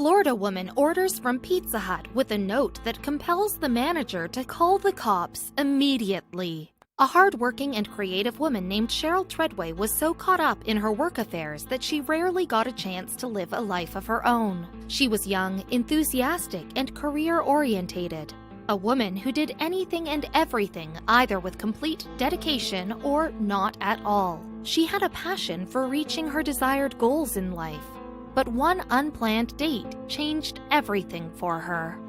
Florida woman orders from Pizza Hut with a note that compels the manager to call the cops immediately. A hard-working and creative woman named Cheryl Treadway was so caught up in her work affairs that she rarely got a chance to live a life of her own. She was young, enthusiastic, and career-orientated. A woman who did anything and everything either with complete dedication or not at all. She had a passion for reaching her desired goals in life. But one unplanned date changed everything for her.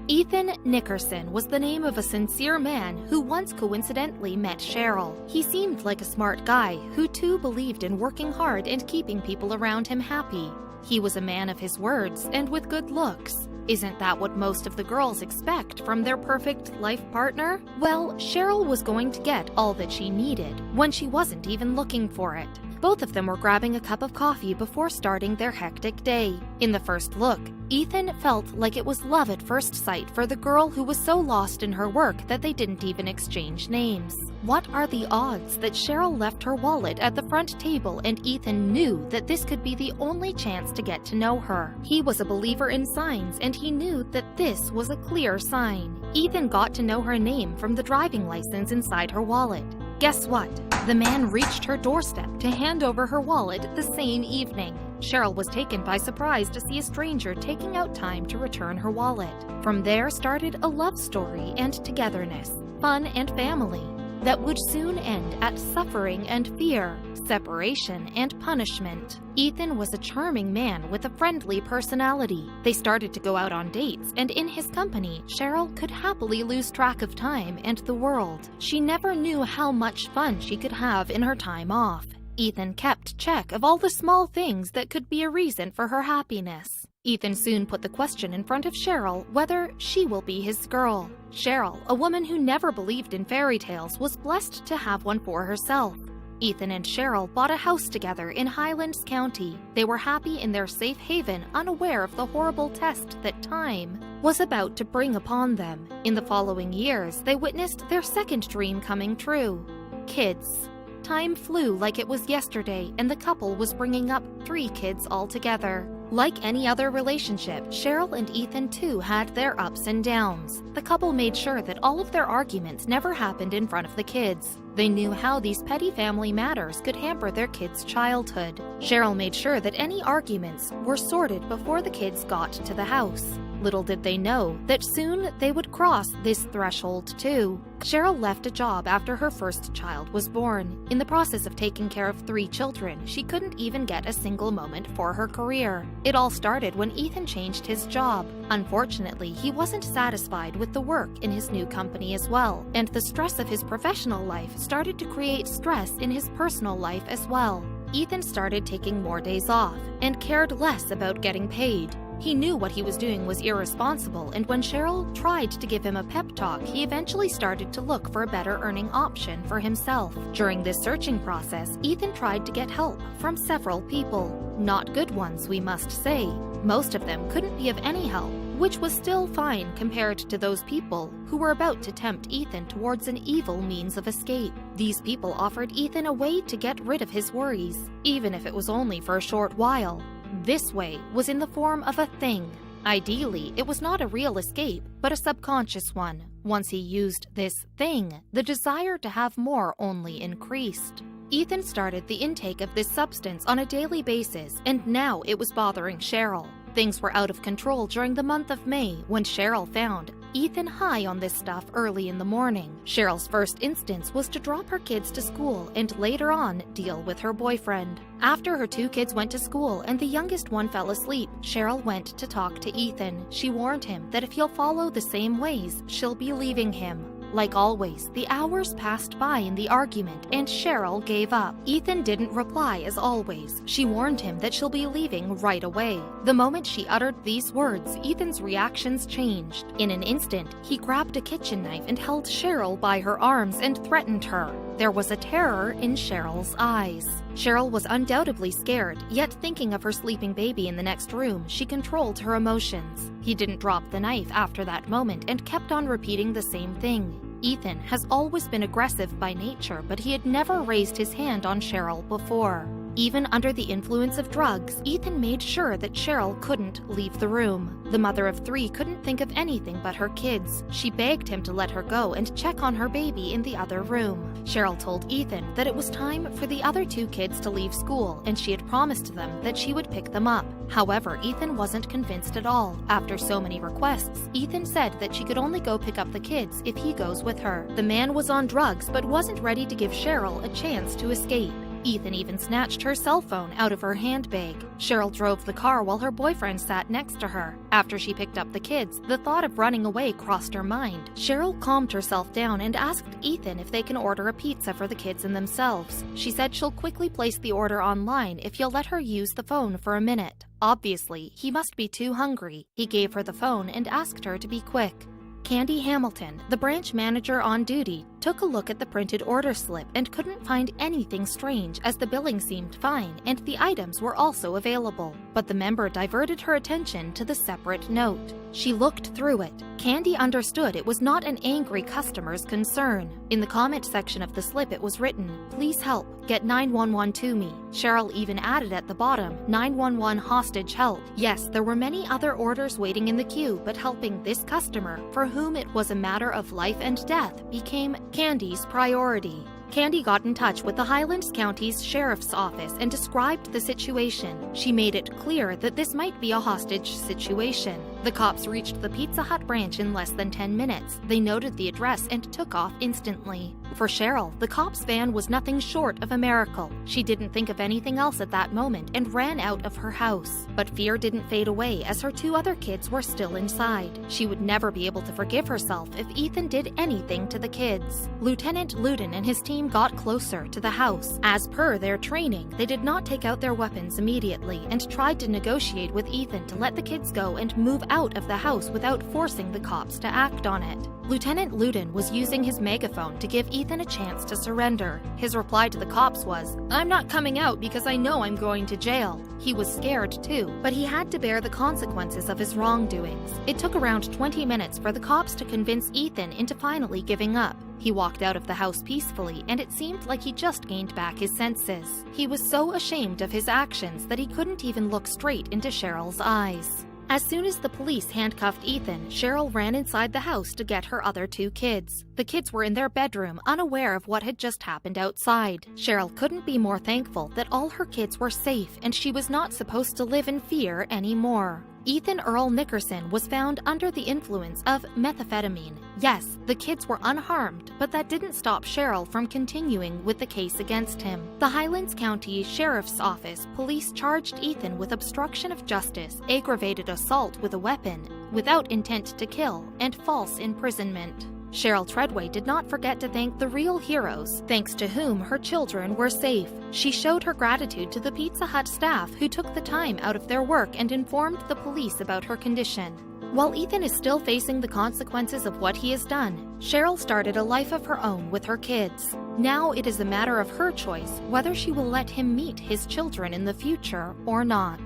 Ethan Nickerson was the name of a sincere man who once coincidentally met Cheryl. He seemed like a smart guy who too believed in working hard and keeping people around him happy. He was a man of his words and with good looks. Isn't that what most of the girls expect from their perfect life partner? Well, Cheryl was going to get all that she needed when she wasn't even looking for it. Both of them were grabbing a cup of coffee before starting their hectic day. In the first look, Ethan felt like it was love at first sight for the girl who was so lost in her work that they didn't even exchange names. What are the odds that Cheryl left her wallet at the front table and Ethan knew that this could be the only chance to get to know her? He was a believer in signs and he knew that this was a clear sign. Ethan got to know her name from the driving license inside her wallet. Guess what? The man reached her doorstep to hand over her wallet the same evening. Cheryl was taken by surprise to see a stranger taking out time to return her wallet. From there started a love story and togetherness, fun and family, that would soon end at suffering and fear, separation and punishment. Ethan was a charming man with a friendly personality. They started to go out on dates, and in his company, Cheryl could happily lose track of time and the world. She never knew how much fun she could have in her time off. Ethan kept check of all the small things that could be a reason for her happiness. Ethan soon put the question in front of Cheryl whether she will be his girl. Cheryl, a woman who never believed in fairy tales, was blessed to have one for herself. Ethan and Cheryl bought a house together in Highlands County. They were happy in their safe haven, unaware of the horrible test that time was about to bring upon them. In the following years, they witnessed their second dream coming true: kids. Time flew like it was yesterday, and the couple was bringing up 3 kids altogether. Like any other relationship, Cheryl and Ethan too had their ups and downs. The couple made sure that all of their arguments never happened in front of the kids. They knew how these petty family matters could hamper their kids' childhood. Cheryl made sure that any arguments were sorted before the kids got to the house. Little did they know that soon they would cross this threshold too. Cheryl left a job after her first child was born. In the process of taking care of 3 children, she couldn't even get a single moment for her career. It all started when Ethan changed his job. Unfortunately, he wasn't satisfied with the work in his new company as well, and the stress of his professional life started to create stress in his personal life as well. Ethan started taking more days off and cared less about getting paid. He knew what he was doing was irresponsible, and when Cheryl tried to give him a pep talk, he eventually started to look for a better earning option for himself. During this searching process, Ethan tried to get help from several people. Not good ones, we must say. Most of them couldn't be of any help, which was still fine compared to those people who were about to tempt Ethan towards an evil means of escape. These people offered Ethan a way to get rid of his worries, even if it was only for a short while. This way was in the form of a thing. Ideally, it was not a real escape, but a subconscious one. Once he used this thing, the desire to have more only increased. Ethan started the intake of this substance on a daily basis, and now it was bothering Cheryl. Things were out of control during the month of May when Cheryl found Ethan high on this stuff early in the morning. Cheryl's first instance was to drop her kids to school and later on deal with her boyfriend. After her 2 kids went to school and the youngest one fell asleep, Cheryl went to talk to Ethan. She warned him that if he'll follow the same ways, she'll be leaving him. Like always, the hours passed by in the argument and Cheryl gave up. Ethan didn't reply as always. She warned him that she'll be leaving right away. The moment she uttered these words, Ethan's reactions changed. In an instant, he grabbed a kitchen knife and held Cheryl by her arms and threatened her. There was a terror in Cheryl's eyes. Cheryl was undoubtedly scared, yet thinking of her sleeping baby in the next room, she controlled her emotions. He didn't drop the knife after that moment and kept on repeating the same thing. Ethan has always been aggressive by nature, but he had never raised his hand on Cheryl before. Even under the influence of drugs, Ethan made sure that Cheryl couldn't leave the room. The mother of 3 couldn't think of anything but her kids. She begged him to let her go and check on her baby in the other room. Cheryl told Ethan that it was time for the other 2 kids to leave school, and she had promised them that she would pick them up. However, Ethan wasn't convinced at all. After so many requests, Ethan said that she could only go pick up the kids if he goes with her. The man was on drugs but wasn't ready to give Cheryl a chance to escape. Ethan even snatched her cell phone out of her handbag. Cheryl drove the car while her boyfriend sat next to her. After she picked up the kids, the thought of running away crossed her mind. Cheryl calmed herself down and asked Ethan if they can order a pizza for the kids and themselves. She said she'll quickly place the order online if you'll let her use the phone for a minute. Obviously, he must be too hungry. He gave her the phone and asked her to be quick. Candy Hamilton, the branch manager on duty, took a look at the printed order slip and couldn't find anything strange as the billing seemed fine and the items were also available. But the member diverted her attention to the separate note. She looked through it. Candy understood it was not an angry customer's concern. In the comment section of the slip it was written, "Please help, get 911 to me." Cheryl even added at the bottom, 911 hostage help. Yes, there were many other orders waiting in the queue, but helping this customer, for whom it was a matter of life and death, became Candy's priority. Candy got in touch with the Highlands County's Sheriff's Office and described the situation. She made it clear that this might be a hostage situation. The cops reached the Pizza Hut branch in less than 10 minutes. They noted the address and took off instantly. For Cheryl, the cops' van was nothing short of a miracle. She didn't think of anything else at that moment and ran out of her house. But fear didn't fade away as her 2 other kids were still inside. She would never be able to forgive herself if Ethan did anything to the kids. Lieutenant Luden and his team got closer to the house. As per their training, they did not take out their weapons immediately and tried to negotiate with Ethan to let the kids go and move out of the house without forcing the cops to act on it. Lieutenant Luden was using his megaphone to give Ethan a chance to surrender. His reply to the cops was, "I'm not coming out because I know I'm going to jail." He was scared too, but he had to bear the consequences of his wrongdoings. It took around 20 minutes for the cops to convince Ethan into finally giving up. He walked out of the house peacefully, and it seemed like he just gained back his senses. He was so ashamed of his actions that he couldn't even look straight into Cheryl's eyes. As soon as the police handcuffed Ethan, Cheryl ran inside the house to get her other 2 kids. The kids were in their bedroom, unaware of what had just happened outside. Cheryl couldn't be more thankful that all her kids were safe and she was not supposed to live in fear anymore. Ethan Earl Nickerson was found under the influence of methamphetamine. Yes, the kids were unharmed, but that didn't stop Cheryl from continuing with the case against him. The Highlands County Sheriff's Office police charged Ethan with obstruction of justice, aggravated assault with a weapon, without intent to kill, and false imprisonment. Cheryl Treadway did not forget to thank the real heroes, thanks to whom her children were safe. She showed her gratitude to the Pizza Hut staff who took the time out of their work and informed the police about her condition. While Ethan is still facing the consequences of what he has done, Cheryl started a life of her own with her kids. Now it is a matter of her choice whether she will let him meet his children in the future or not.